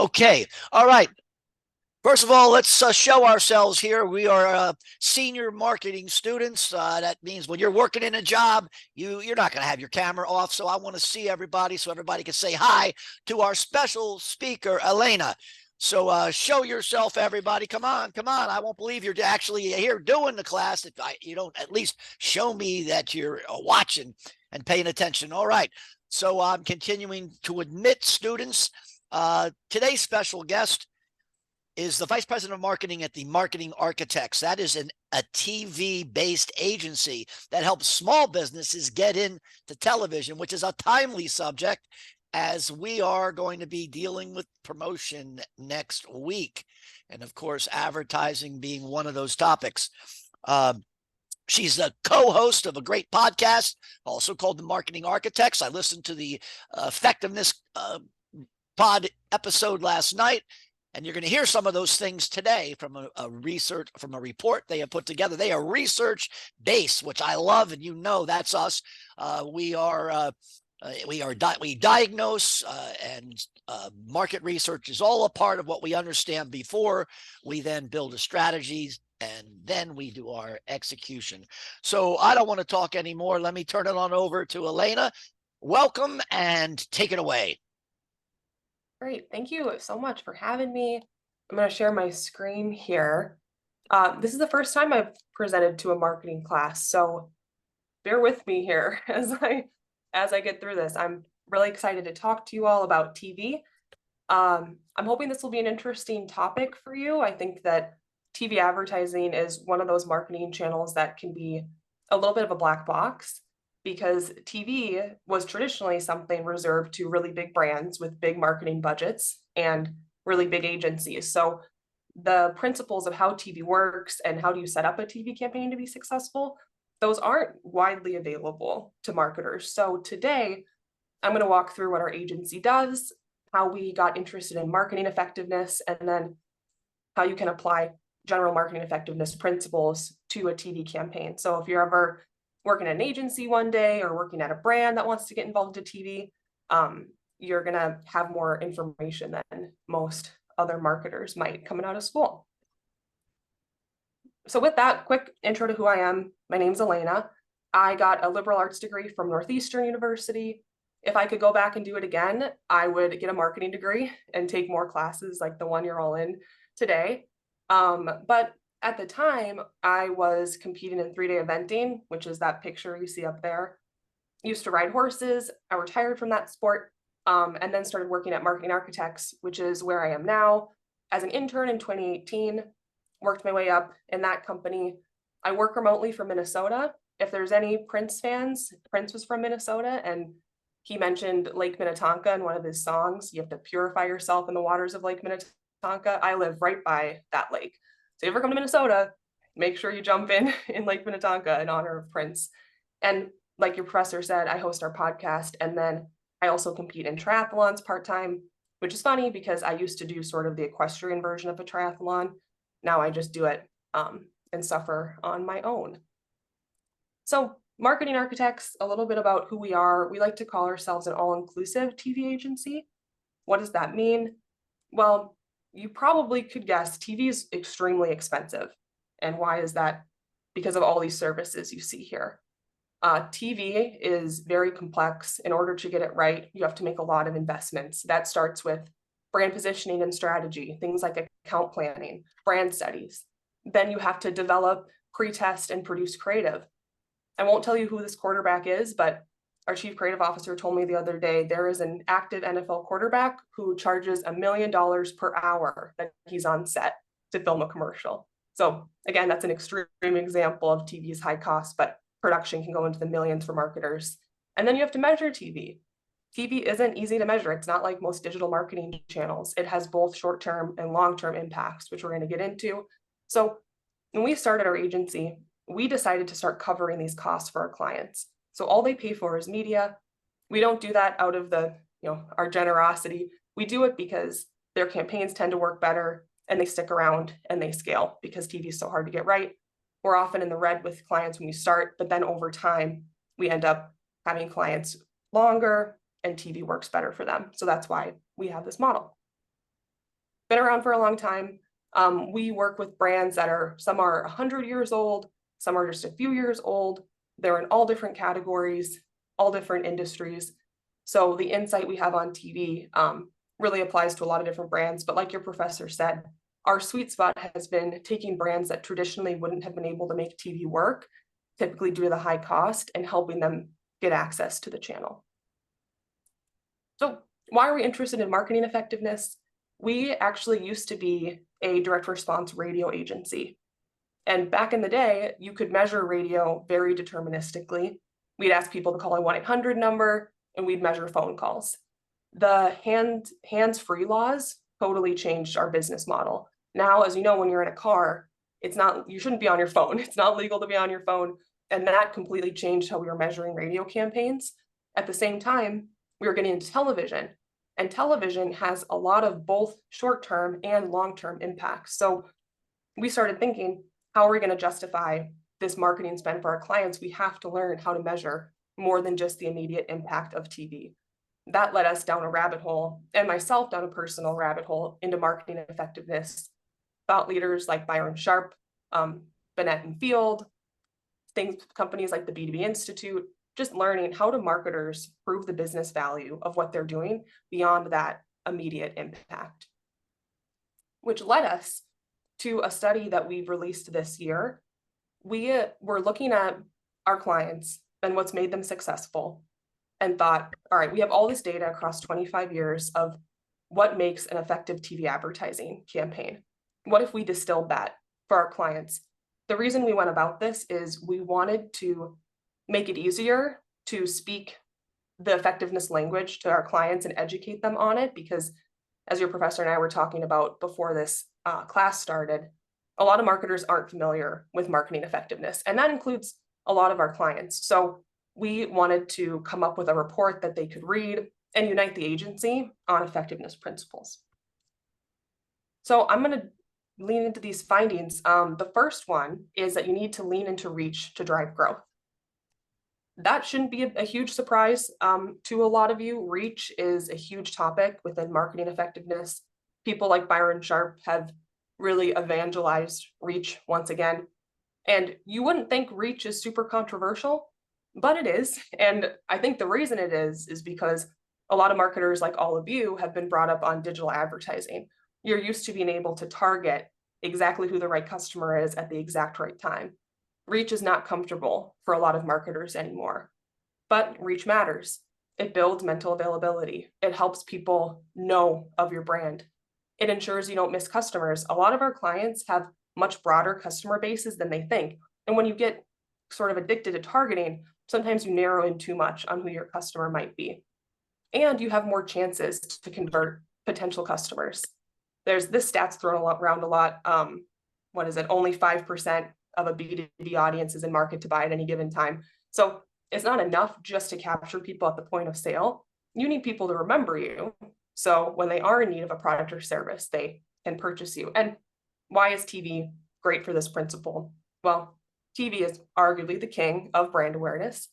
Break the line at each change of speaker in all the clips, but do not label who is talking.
Okay. All right. First of all, let's show ourselves here. We are senior marketing students. That means when you're working in a job, you're not going to have your camera off. So I want to see everybody so everybody can say hi to our special speaker, Elena. So show yourself, everybody. Come on, come on. I won't believe you're actually here doing the class if you don't at least show me that you're watching and paying attention. All right. So I'm continuing to admit students. Today's special guest is the Vice President of Marketing at the Marketing Architects. That is a TV-based agency that helps small businesses get into television, which is a timely subject as we are going to be dealing with promotion next week. And of course, advertising being one of those topics. She's the co-host of a great podcast, also called The Marketing Architects. I listened to the effectiveness pod episode last night, and you're going to hear some of those things today from a report they have put together. They are research based, which I love, and you know that's us. We diagnose and market research is all a part of what we understand before we then build a strategy, and then we do our execution. So I don't want to talk anymore. Let me turn it on over to Elena. Welcome and take it away.
Great. Thank you so much for having me. I'm going to share my screen here. This is the first time I've presented to a marketing class, so bear with me here as I get through this. I'm really excited to talk to you all about TV. I'm hoping this will be an interesting topic for you. I think that TV advertising is one of those marketing channels that can be a little bit of a black box, because TV was traditionally something reserved to really big brands with big marketing budgets and really big agencies. So the principles of how TV works and how do you set up a TV campaign to be successful, those aren't widely available to marketers. So today, I'm going to walk through what our agency does, how we got interested in marketing effectiveness, and then how you can apply general marketing effectiveness principles to a TV campaign. So if you're ever working at an agency one day or working at a brand that wants to get involved in TV, you're going to have more information than most other marketers might coming out of school. So with that quick intro to who I am, my name's Elena. I got a liberal arts degree from Northeastern University. If I could go back and do it again, I would get a marketing degree and take more classes like the one you're all in today. But at the time, I was competing in 3-day eventing, which is that picture you see up there. Used to ride horses. I retired from that sport, and then started working at Marketing Architects, which is where I am now. As an intern in 2018, worked my way up in that company. I work remotely from Minnesota. If there's any Prince fans, Prince was from Minnesota, and he mentioned Lake Minnetonka in one of his songs. You have to purify yourself in the waters of Lake Minnetonka. I live right by that lake. So if you ever come to Minnesota, make sure you jump in Lake Minnetonka in honor of Prince. And like your professor said, I host our podcast, and then I also compete in triathlons part-time, which is funny because I used to do sort of the equestrian version of a triathlon. Now I just do it and suffer on my own. So Marketing Architects, a little bit about who we are. We like to call ourselves an all-inclusive TV agency. What does that mean? Well, you probably could guess TV is extremely expensive. And why is that? Because of all these services you see here. TV is very complex. In order to get it right, you have to make a lot of investments. That starts with brand positioning and strategy, things like account planning, brand studies. Then you have to develop, pre-test, and produce creative. I won't tell you who this quarterback is, but our chief creative officer told me the other day there is an active NFL quarterback who charges $1 million per hour that he's on set to film a commercial. So again, that's an extreme example of TV's high cost, but production can go into the millions for marketers. And then you have to measure TV. TV isn't easy to measure. It's not like most digital marketing channels. It has both short-term and long-term impacts, which we're going to get into. So when we started our agency, we decided to start covering these costs for our clients. So all they pay for is media. We don't do that out of our generosity. We do it because their campaigns tend to work better and they stick around and they scale because TV is so hard to get right. We're often in the red with clients when we start, but then over time, we end up having clients longer and TV works better for them. So that's why we have this model. been around for a long time. We work with brands that some are 100 years old, some are just a few years old. They're in all different categories, all different industries. So the insight we have on TV really applies to a lot of different brands. But like your professor said, our sweet spot has been taking brands that traditionally wouldn't have been able to make TV work, typically due to the high cost, and helping them get access to the channel. So why are we interested in marketing effectiveness? We actually used to be a direct response radio agency. And back in the day, you could measure radio very deterministically. We'd ask people to call a 1-800 number, and we'd measure phone calls. The hands-free laws totally changed our business model. Now, as you know, when you're in a car, you shouldn't be on your phone. It's not legal to be on your phone. And that completely changed how we were measuring radio campaigns. At the same time, we were getting into television, and television has a lot of both short-term and long-term impacts. So we started thinking, how are we going to justify this marketing spend for our clients? We have to learn how to measure more than just the immediate impact of TV. That led us down a rabbit hole, and myself down a personal rabbit hole, into marketing effectiveness. Thought leaders like Byron Sharp, Bennett and Field, companies like the B2B Institute, just learning how do marketers prove the business value of what they're doing beyond that immediate impact. Which led us to a study that we've released this year. We were looking at our clients and what's made them successful, and thought, all right, we have all this data across 25 years of what makes an effective TV advertising campaign. What if we distilled that for our clients? The reason we went about this is we wanted to make it easier to speak the effectiveness language to our clients and educate them on it, because as your professor and I were talking about before this class started, a lot of marketers aren't familiar with marketing effectiveness, and that includes a lot of our clients. So we wanted to come up with a report that they could read and unite the agency on effectiveness principles. So I'm going to lean into these findings. The first one is that you need to lean into reach to drive growth. That shouldn't be a huge surprise to a lot of you. Reach is a huge topic within marketing effectiveness. People like Byron Sharp have really evangelized reach once again. And you wouldn't think reach is super controversial, but it is. And I think the reason it is because a lot of marketers, like all of you, have been brought up on digital advertising. You're used to being able to target exactly who the right customer is at the exact right time. Reach is not comfortable for a lot of marketers anymore, but reach matters. It builds mental availability. It helps people know of your brand. It ensures you don't miss customers. A lot of our clients have much broader customer bases than they think. And when you get sort of addicted to targeting, sometimes you narrow in too much on who your customer might be. And you have more chances to convert potential customers. There's this stat's thrown around a lot. What is it? Only 5% of a B2B audience is in market to buy at any given time. So it's not enough just to capture people at the point of sale. You need people to remember you. So when they are in need of a product or service, they can purchase you. And why is TV great for this principle? Well, TV is arguably the king of brand awareness.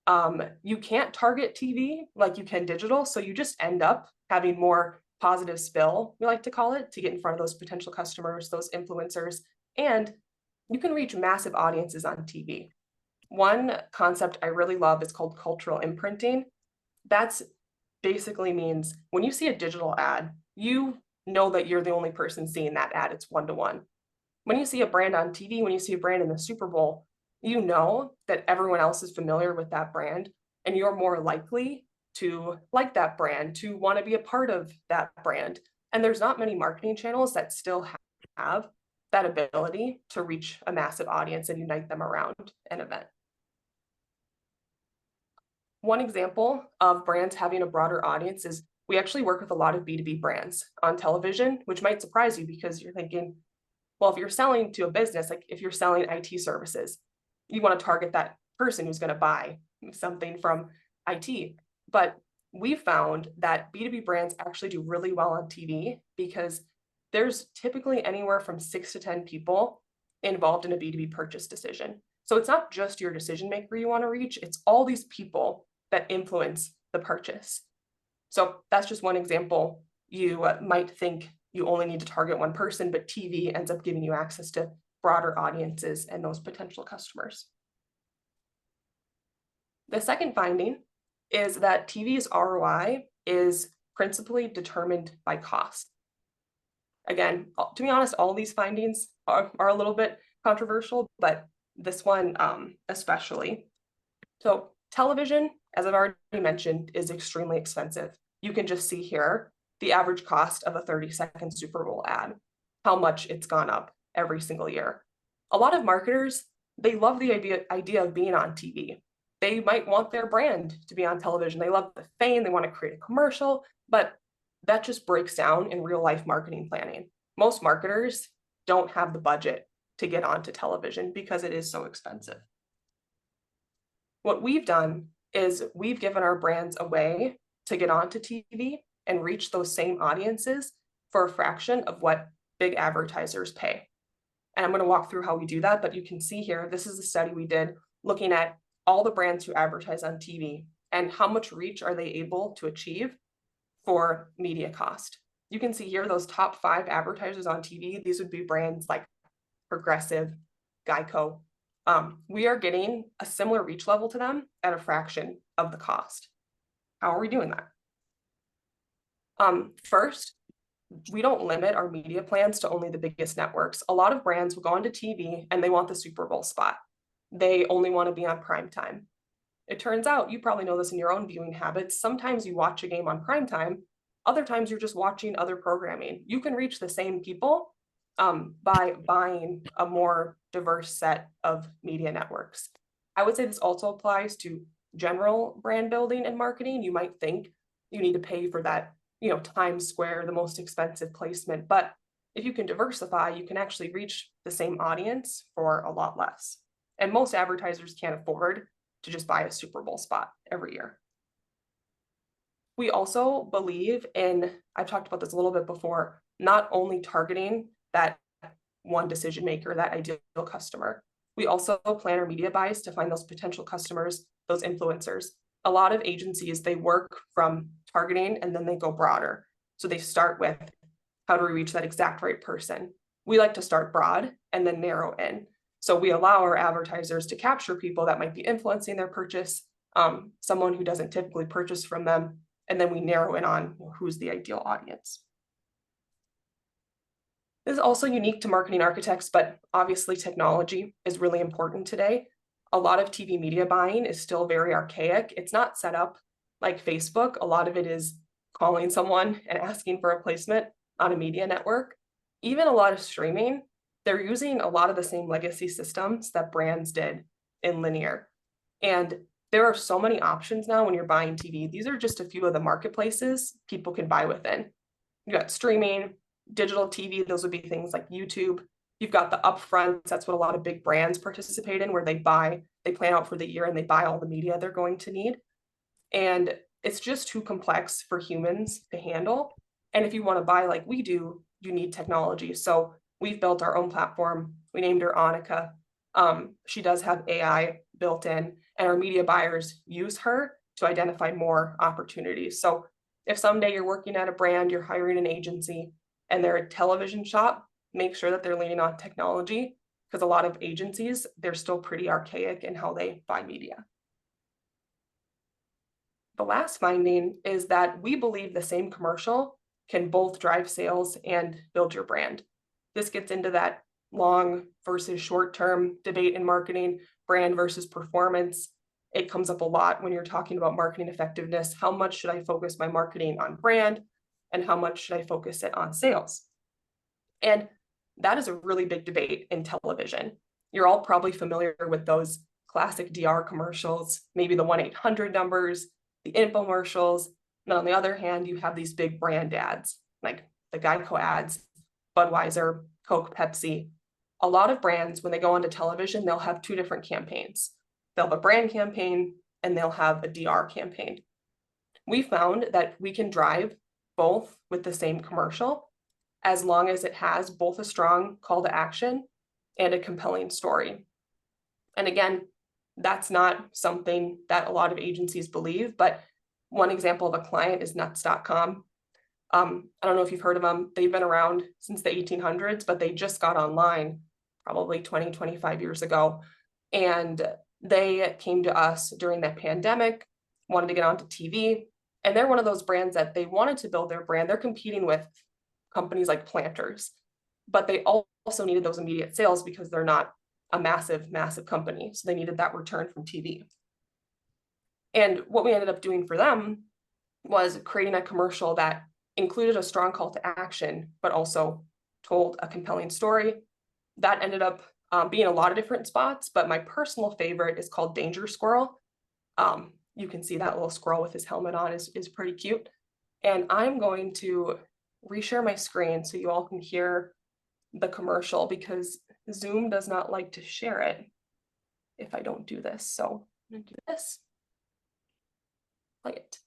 You can't target TV like you can digital, so you just end up having more positive spill, we like to call it, to get in front of those potential customers, those influencers, and you can reach massive audiences on TV. One concept I really love is called cultural imprinting. That's basically means when you see a digital ad, you know that you're the only person seeing that ad. It's one-to-one. When you see a brand on TV, when you see a brand in the Super Bowl, you know that everyone else is familiar with that brand, and you're more likely to like that brand, to want to be a part of that brand. And there's not many marketing channels that still have that ability to reach a massive audience and unite them around an event. One example of brands having a broader audience is we actually work with a lot of B2B brands on television, which might surprise you because you're thinking, well, if you're selling to a business, like if you're selling IT services, you want to target that person who's going to buy something from IT. But we found that B2B brands actually do really well on TV because there's typically anywhere from 6 to 10 people involved in a B2B purchase decision. So it's not just your decision maker you want to reach, it's all these people that influence the purchase. So that's just one example. You might think you only need to target one person, but TV ends up giving you access to broader audiences and those potential customers. The second finding is that TV's ROI is principally determined by cost. Again, to be honest, all these findings are a little bit controversial, but this one especially. So television, as I've already mentioned, is extremely expensive. You can just see here the average cost of a 30-second Super Bowl ad, how much it's gone up every single year. A lot of marketers, they love the idea of being on TV. They might want their brand to be on television. They love the fame, they want to create a commercial, but that just breaks down in real life marketing planning. Most marketers don't have the budget to get onto television because it is so expensive. What we've done is we've given our brands a way to get onto TV and reach those same audiences for a fraction of what big advertisers pay. And I'm going to walk through how we do that, but you can see here, this is a study we did looking at all the brands who advertise on TV and how much reach are they able to achieve for media cost. You can see here those top 5 advertisers on TV. These would be brands like Progressive, Geico. We are getting a similar reach level to them at a fraction of the cost. How are we doing that? First, we don't limit our media plans to only the biggest networks. A lot of brands will go onto TV and they want the Super Bowl spot. They only want to be on prime time. It turns out, you probably know this in your own viewing habits, sometimes you watch a game on prime time, other times you're just watching other programming. You can reach the same people by buying a more diverse set of media networks. I would say this also applies to general brand building and marketing. You might think you need to pay for that, Times Square, the most expensive placement, but if you can diversify, you can actually reach the same audience for a lot less. And most advertisers can't afford to just buy a Super Bowl spot every year. We also believe in, I've talked about this a little bit before, not only targeting that one decision maker, that ideal customer. We also plan our media buys to find those potential customers, those influencers. A lot of agencies, they work from targeting and then they go broader. So they start with, how do we reach that exact right person? We like to start broad and then narrow in. So we allow our advertisers to capture people that might be influencing their purchase, someone who doesn't typically purchase from them, and then we narrow in on who's the ideal audience. This is also unique to marketing architects, but obviously technology is really important today. A lot of TV media buying is still very archaic. It's not set up like Facebook. A lot of it is calling someone and asking for a placement on a media network. Even a lot of streaming, they're using a lot of the same legacy systems that brands did in linear. And there are so many options now when you're buying TV. These are just a few of the marketplaces people can buy within. You got streaming, digital TV, those would be things like YouTube. You've got the upfronts, that's what a lot of big brands participate in, where they plan out for the year and they buy all the media they're going to need. And it's just too complex for humans to handle. And if you want to buy like we do, you need technology. So we've built our own platform. We named her Annika. She does have AI built in, and our media buyers use her to identify more opportunities. So if someday you're working at a brand, you're hiring an agency, and they're a television shop, make sure that they're leaning on technology, because a lot of agencies, they're still pretty archaic in how they buy media. The last finding is that we believe the same commercial can both drive sales and build your brand. This gets into that long versus short-term debate in marketing, brand versus performance. It comes up a lot when you're talking about marketing effectiveness. How much should I focus my marketing on brand, and how much should I focus it on sales? And that is a really big debate in television. You're all probably familiar with those classic DR commercials, maybe the 1-800 numbers, the infomercials. And on the other hand, you have these big brand ads, like the Geico ads, Budweiser, Coke, Pepsi. A lot of brands, when they go onto television, they'll have 2 different campaigns. They'll have a brand campaign and they'll have a DR campaign. We found that we can drive both with the same commercial, as long as it has both a strong call to action and a compelling story. And again, that's not something that a lot of agencies believe, but one example of a client is nuts.com. I don't know if you've heard of them. They've been around since the 1800s, but they just got online probably 20, 25 years ago. And they came to us during that pandemic, wanted to get onto TV. And they're one of those brands that they wanted to build their brand. They're competing with companies like Planters, but they also needed those immediate sales because they're not a massive, massive company. So they needed that return from TV. And what we ended up doing for them was creating a commercial that included a strong call to action, but also told a compelling story. That ended up being a lot of different spots, but my personal favorite is called Danger Squirrel. You can see that little squirrel with his helmet on is pretty cute. And I'm going to reshare my screen so you all can hear the commercial, because Zoom does not like to share it if I don't do this. So I'm gonna do this. Play it.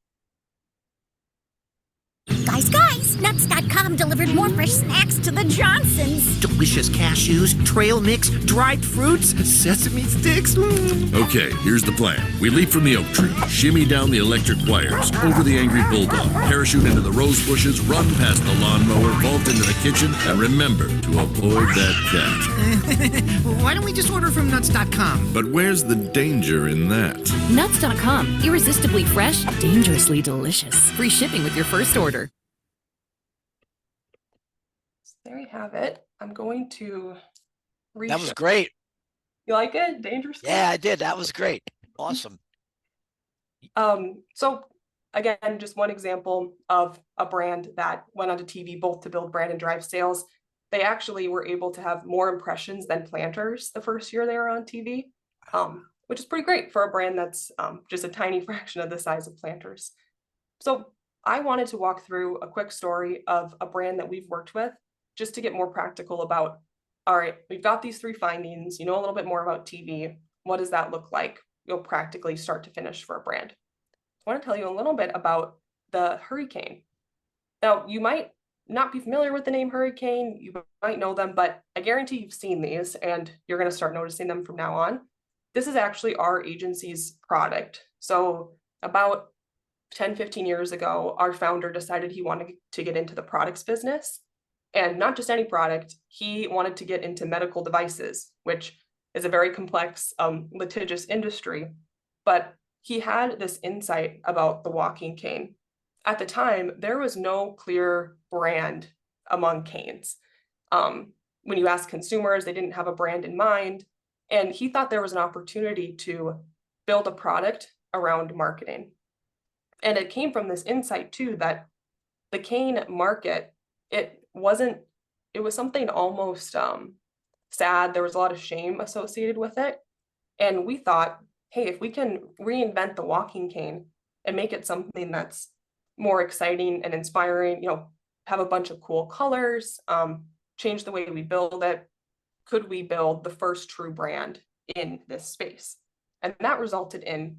Guys, Nuts.com delivered more fresh snacks to the Johnsons.
Delicious cashews, trail mix, dried fruits, sesame sticks.
Okay, here's the plan. We leap from the oak tree, shimmy down the electric wires, over the angry bulldog, parachute into the rose bushes, run past the lawnmower, vault into the kitchen, and remember to avoid that cat.
Why don't we just order from Nuts.com?
But where's the danger in that?
Nuts.com. Irresistibly fresh, dangerously delicious. Free shipping with your first order.
There you have it. I'm going to
That was great.
You like it? Danger Squirrel?
Yeah, I did. That was great. Awesome.
So again, just one example of a brand that went onto TV both to build brand and drive sales. They actually were able to have more impressions than Planters the first year they were on TV, which is pretty great for a brand that's just a tiny fraction of the size of Planters. So I wanted to walk through a quick story of a brand that we've worked with, just to get more practical about, all right, we've got these 3 findings, you know a little bit more about TV. What does that look like? You'll practically start to finish for a brand. I want to tell you a little bit about the hurrycane. Now, you might not be familiar with the name hurrycane, you might know them, but I guarantee you've seen these and you're going to start noticing them from now on. This is actually our agency's product. So about 10, 15 years ago, our founder decided he wanted to get into the products business. And not just any product, he wanted to get into medical devices, which is a very complex, litigious industry. But he had this insight about the walking cane. At the time, there was no clear brand among canes. When you ask consumers, they didn't have a brand in mind. And he thought there was an opportunity to build a product around marketing. And it came from this insight too, that the cane market, it was something almost sad. There was a lot of shame associated with it. And we thought, hey, if we can reinvent the walking cane and make it something that's more exciting and inspiring, have a bunch of cool colors, change the way we build it, could we build the first true brand in this space? And that resulted in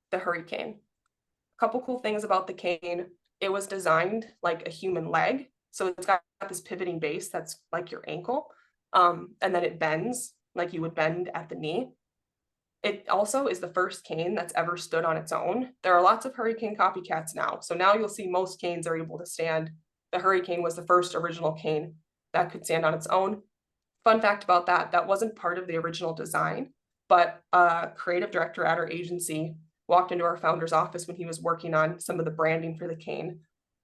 the hurrycane. A couple cool things about the cane: it was designed like a human leg. So it's got this pivoting base that's like your ankle, and then it bends like you would bend at the knee. It also is the first cane that's ever stood on its own. There are lots of hurrycane copycats now. So now you'll see most canes are able to stand. The hurrycane was the first original cane that could stand on its own. Fun fact about that, that wasn't part of the original design, but a creative director at our agency walked into our founder's office when he was working on some of the branding for the cane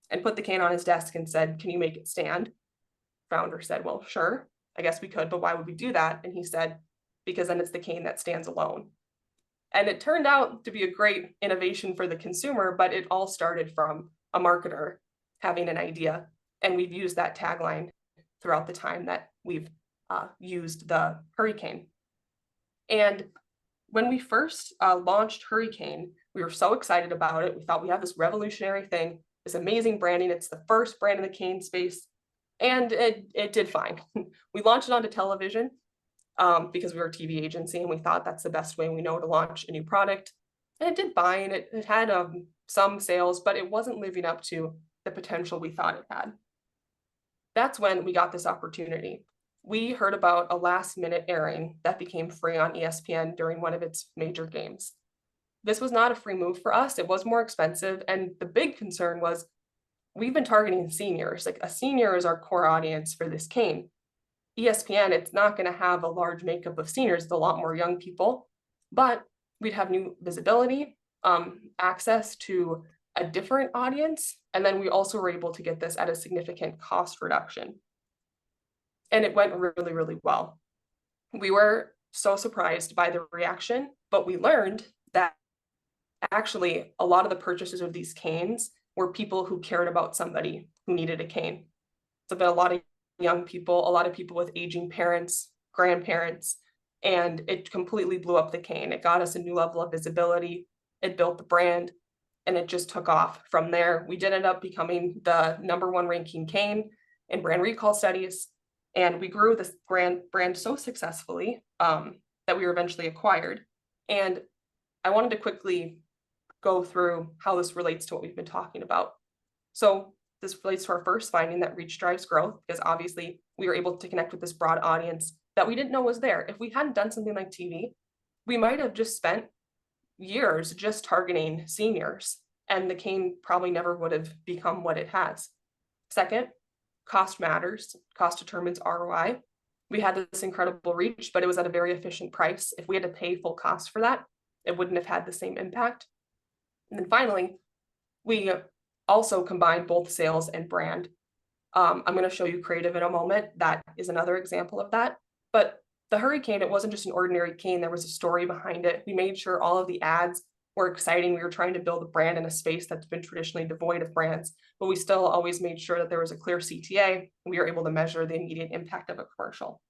and put the cane on his desk and said, "Can you make it stand?" Founder said, "Well, sure, I guess we could, but why would we do that?" And he said, "Because then it's the cane that stands alone." And it turned out to be a great innovation for the consumer, but it all started from a marketer having an idea. And we've used that tagline throughout the time that we've used the hurrycane. And when we first launched hurrycane, we were so excited about it. We thought we had this revolutionary thing, this amazing branding. It's the first brand in the cane space. And it did fine. We launched it onto television because we were a TV agency and we thought that's the best way we know to launch a new product. And it did fine. It had some sales, but it wasn't living up to the potential we thought it had. That's when we got this opportunity. We heard about a last-minute airing that became free on ESPN during one of its major games. This was not a free move for us. It was more expensive. And the big concern was, we've been targeting seniors. Like, a senior is our core audience for this cane. ESPN, it's not going to have a large makeup of seniors. It's a lot more young people, but we'd have new visibility, access to a different audience. And then we also were able to get this at a significant cost reduction. And it went really, really well. We were so surprised by the reaction, but we learned that actually a lot of the purchasers of these canes were people who cared about somebody who needed a cane. So been a lot of young people, a lot of people with aging parents, grandparents, and it completely blew up the cane. It got us a new level of visibility. It built the brand, and it just took off from there. We did end up becoming the #1 ranking cane in brand recall studies, and we grew this brand so successfully that we were eventually acquired. And I wanted to quickly go through how this relates to what we've been talking about. So this relates to our first finding, that reach drives growth, because obviously we were able to connect with this broad audience that we didn't know was there. If we hadn't done something like TV, we might have just spent years just targeting seniors, and the cane probably never would have become what it has. Second, cost matters. Cost determines ROI. We had this incredible reach, but it was at a very efficient price. If we had to pay full cost for that, it wouldn't have had the same impact. And then finally, we also combined both sales and brand. I'm going to show you creative in a moment. That is another example of that. But the hurrycane, it wasn't just an ordinary cane. There was a story behind it. We made sure all of the ads were exciting. We were trying to build a brand in a space that's been traditionally devoid of brands, but we still always made sure that there was a clear CTA. We were able to measure the immediate impact of a commercial.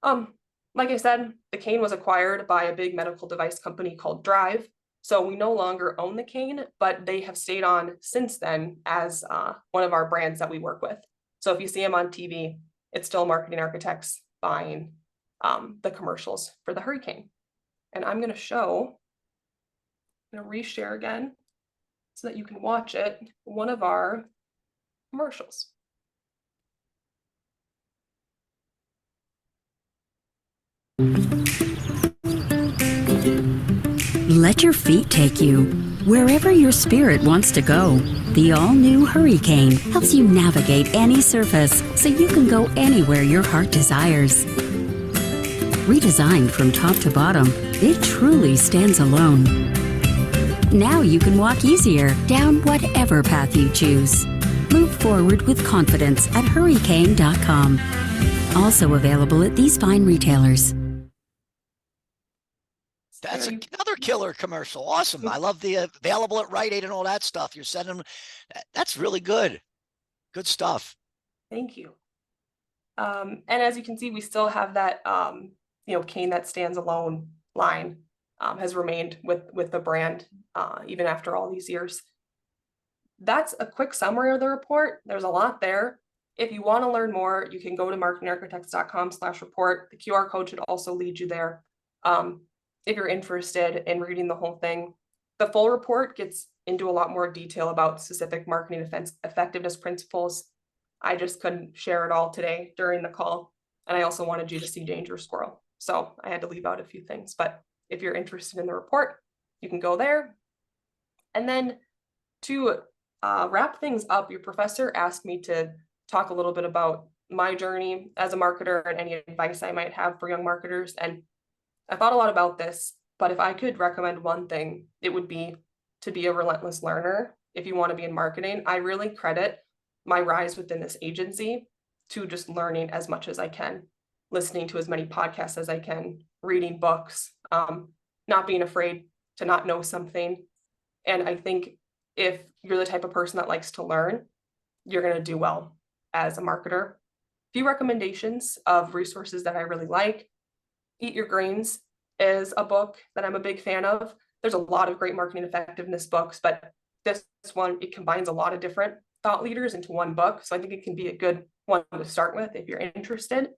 Like I said, the cane was acquired by a big medical device company called Drive. So we no longer own the cane, but they have stayed on since then as one of our brands that we work with. So if you see them on TV, it's still marketing architects buying the commercials for the hurrycane. And I'm going to show, I'm going to reshare again so that you can watch it, one of our commercials.
Let your feet take you wherever your spirit wants to go. The all-new Hurricane helps you navigate any surface so you can go anywhere your heart desires. Redesigned from top to bottom, it truly stands alone. Now you can walk easier down whatever path you choose. Move forward with confidence at hurricane.com. Also available at these fine retailers.
That's another killer commercial. Awesome. I love the available at Rite Aid and all that stuff. You're sending them. That's really good. Good stuff.
Thank you. And as you can see, we still have that, cane that stands alone line has remained with the brand even after all these years. That's a quick summary of the report. There's a lot there. If you want to learn more, you can go to marketingarchitects.com/report. The QR code should also lead you there. If you're interested in reading the whole thing. The full report gets into a lot more detail about specific marketing effectiveness principles. I just couldn't share it all today during the call. And I also wanted you to see Danger Squirrel. So I had to leave out a few things, but if you're interested in the report, you can go there. And then to wrap things up, your professor asked me to talk a little bit about my journey as a marketer and any advice I might have for young marketers. And I thought a lot about this, but if I could recommend one thing, it would be to be a relentless learner. If you want to be in marketing, I really credit my rise within this agency to just learning as much as I can, listening to as many podcasts as I can, reading books, not being afraid to not know something. And I think if you're the type of person that likes to learn, you're going to do well as a marketer. A few recommendations of resources that I really like. Eat Your Greens is a book that I'm a big fan of. There's a lot of great marketing effectiveness books, but this one, it combines a lot of different thought leaders into one book. So I think it can be a good one to start with if you're interested.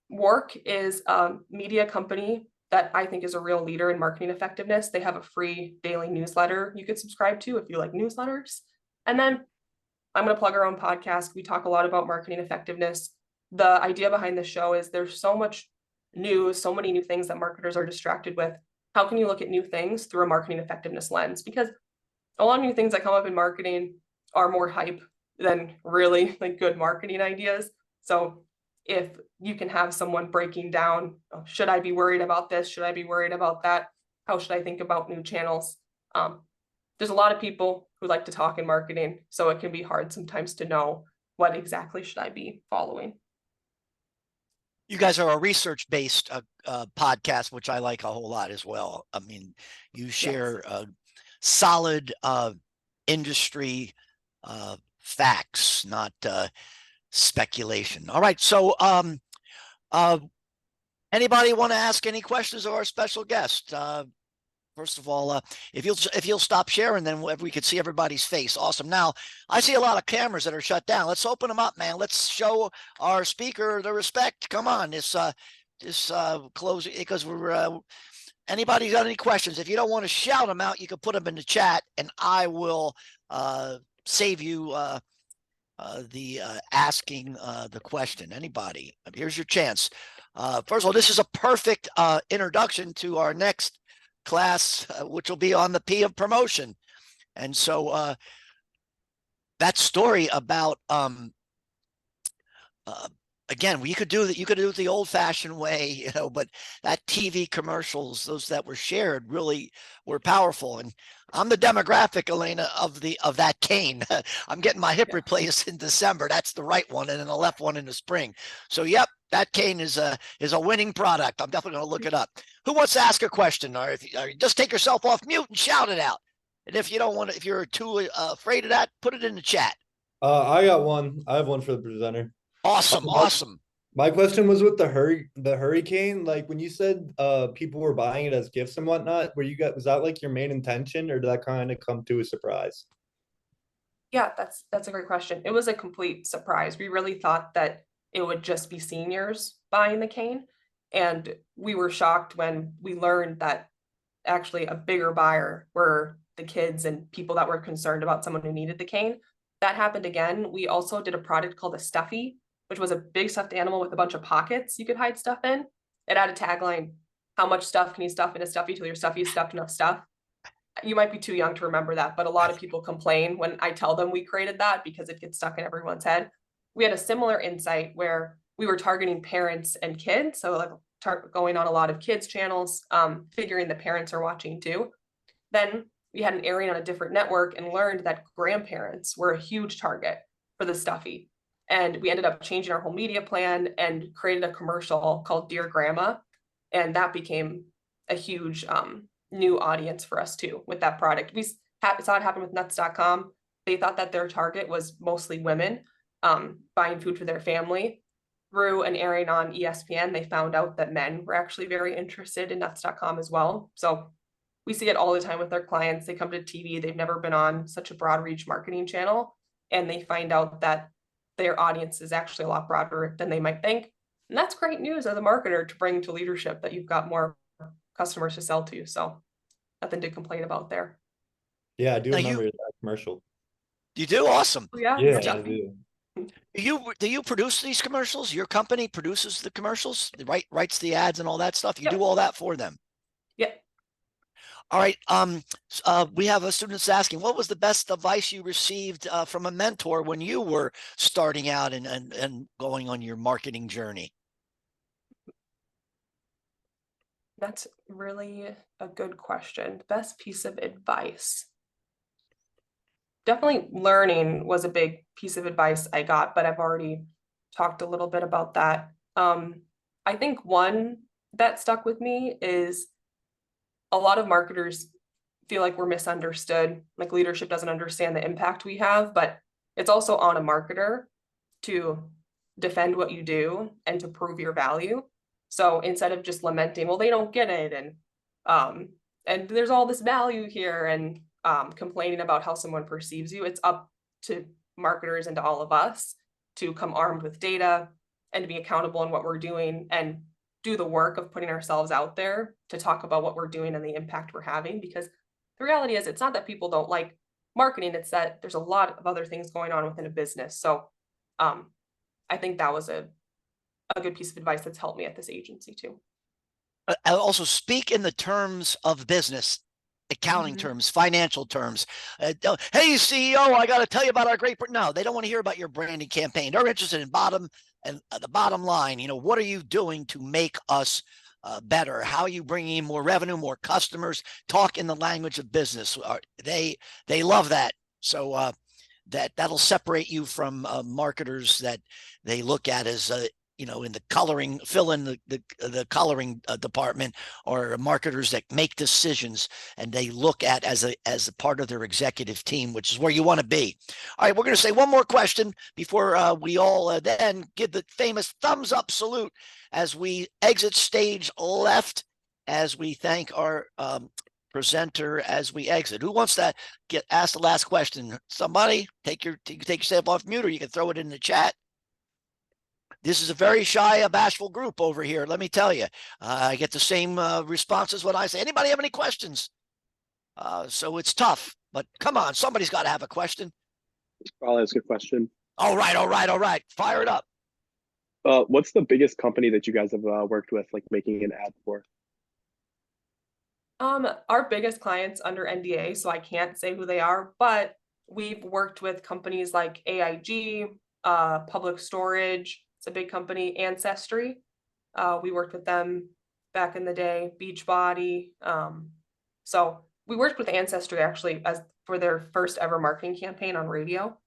Work is a media company that I think is a real leader in marketing effectiveness. They have a free daily newsletter you could subscribe to if you like newsletters. And then I'm going to plug our own podcast. We talk a lot about marketing effectiveness. The idea behind the show is there's so much news, so many new things that marketers are distracted with. How can you look at new things through a marketing effectiveness lens? Because a lot of new things that come up in marketing are more hype than really like good marketing ideas. So if you can have someone breaking down, oh, should I be worried about this? Should I be worried about that? How should I think about new channels? There's a lot of people who like to talk in marketing, so it can be hard sometimes to know what exactly should I be following.
You guys are a research-based podcast, which I like a whole lot as well. I mean, you share solid industry facts, not speculation. All right, so anybody want to ask any questions of our special guest? First of all, if you'll stop sharing, then we could see everybody's face. Awesome. Now I see a lot of cameras that are shut down. Let's open them up, man. Let's show our speaker the respect. Come on, this close because we're. Anybody got any questions? If you don't want to shout them out, you can put them in the chat, and I will save you the asking the question. Anybody? Here's your chance. First of all, this is a perfect introduction to our next class, which will be on the P of promotion. And so that story about again, you could do that, you could do it the old-fashioned way, you know, but that TV commercials, those that were shared, really were powerful. And I'm the demographic, Elena, of that cane. I'm getting my hip replaced in December. That's the right one, and then the left one in the spring. So yep, that cane is a winning product. I'm definitely going to look it up. Who wants to ask a question? Or just take yourself off mute and shout it out. And if you don't want to, if you're too afraid of that, put it in the chat.
I got one. I have one for the presenter.
Awesome, awesome.
My question was with the hurricane. Like when you said people were buying it as gifts and whatnot, was that like your main intention, or did that kind of come to a surprise?
Yeah, that's a great question. It was a complete surprise. We really thought that it would just be seniors buying the cane. And we were shocked when we learned that actually a bigger buyer were the kids and people that were concerned about someone who needed the cane. That happened again. We also did a product called a Stuffy, which was a big stuffed animal with a bunch of pockets you could hide stuff in. It had a tagline, how much stuff can you stuff in a Stuffy till your Stuffy is stuffed enough stuff? You might be too young to remember that, but a lot of people complain when I tell them we created that because it gets stuck in everyone's head. We had a similar insight where we were targeting parents and kids. So like going on a lot of kids channels, figuring the parents are watching too. Then we had an airing on a different network and learned that grandparents were a huge target for the Stuffy. And we ended up changing our whole media plan and created a commercial called Dear Grandma. And that became a huge new audience for us too with that product. We saw it happen with nuts.com. They thought that their target was mostly women buying food for their family. Through an airing on ESPN, they found out that men were actually very interested in nuts.com as well. So we see it all the time with our clients. They come to TV, they've never been on such a broad reach marketing channel, and they find out that their audience is actually a lot broader than they might think. And that's great news as a marketer to bring to leadership, that you've got more customers to sell to. So nothing to complain about there.
Yeah, I do remember that commercial.
You do? Awesome.
Yeah,
I do.
Do you produce these commercials? Your company produces the commercials, writes the ads and all that stuff. You do all that for them.
Yeah.
All right. We have a student asking, what was the best advice you received from a mentor when you were starting out and going on your marketing journey?
That's really a good question. Best piece of advice. Definitely learning was a big piece of advice I got, but I've already talked a little bit about that. I think one that stuck with me is a lot of marketers feel like we're misunderstood, like leadership doesn't understand the impact we have, but it's also on a marketer to defend what you do and to prove your value. So instead of just lamenting, well, they don't get it, and there's all this value here, and complaining about how someone perceives you, it's up to marketers and to all of us to come armed with data and to be accountable in what we're doing and do the work of putting ourselves out there to talk about what we're doing and the impact we're having. Because the reality is, it's not that people don't like marketing, it's that there's a lot of other things going on within a business. So I think that was a good piece of advice that's helped me at this agency too.
Also, speak in the terms of business. accounting terms, financial terms. Hey, CEO, I got to tell you about our great. No, they don't want to hear about your branding campaign. They're interested in the bottom line. You know, what are you doing to make us better? How are you bringing in more revenue, more customers? Talk in the language of business. They love that. So that'll separate you from marketers that they look at as you know, in the coloring, fill in the coloring department, or marketers that make decisions and they look at as a part of their executive team, which is where you want to be. All right, we're going to say one more question before we all then give the famous thumbs up salute as we exit stage left, as we thank our presenter as we exit. Who wants to get asked the last question? Somebody take yourself off mute, or you can throw it in the chat. This is a very shy, bashful group over here. Let me tell you, I get the same responses when I say, anybody have any questions? So it's tough, but come on, somebody's got to have a question.
I'll ask a question.
All right. Fire it up.
What's the biggest company that you guys have worked with, like making an ad for?
Our biggest clients under NDA, so I can't say who they are, but we've worked with companies like AIG, Public Storage. It's a big company. Ancestry. We worked with them back in the day. Beachbody. So we worked with Ancestry actually as for their first ever marketing campaign on radio.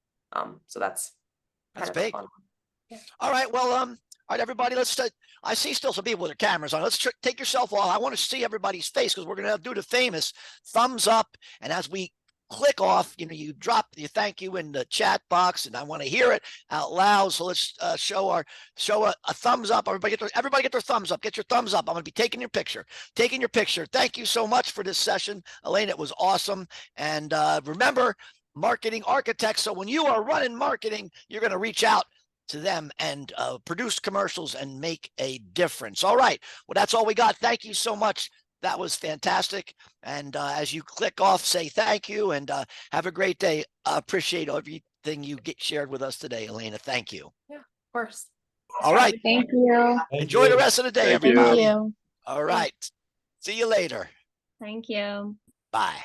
So that's
big.
Fun. Yeah.
All right. Well, all right, everybody. Let's. I see still some people with their cameras on. Let's take yourself off. I want to see everybody's face because we're going to do the famous thumbs up. And as we click off, you know, you drop your thank you in the chat box, and I want to hear it out loud. So let's show a thumbs up. Everybody get their thumbs up. Get your thumbs up. I'm going to be taking your picture. Thank you so much for this session, Elena. It was awesome. And remember, marketing architects. So when you are running marketing, you're going to reach out to them and produce commercials and make a difference. All right. Well, that's all we got. Thank you so much. That was fantastic. And as you click off, say thank you and have a great day. Appreciate everything you shared with us today, Elena. Thank you.
Yeah, of course.
All right.
Thank you.
Enjoy the rest of the day,
Thank you.
everybody.
Thank you.
All right. See you later.
Thank you.
Bye.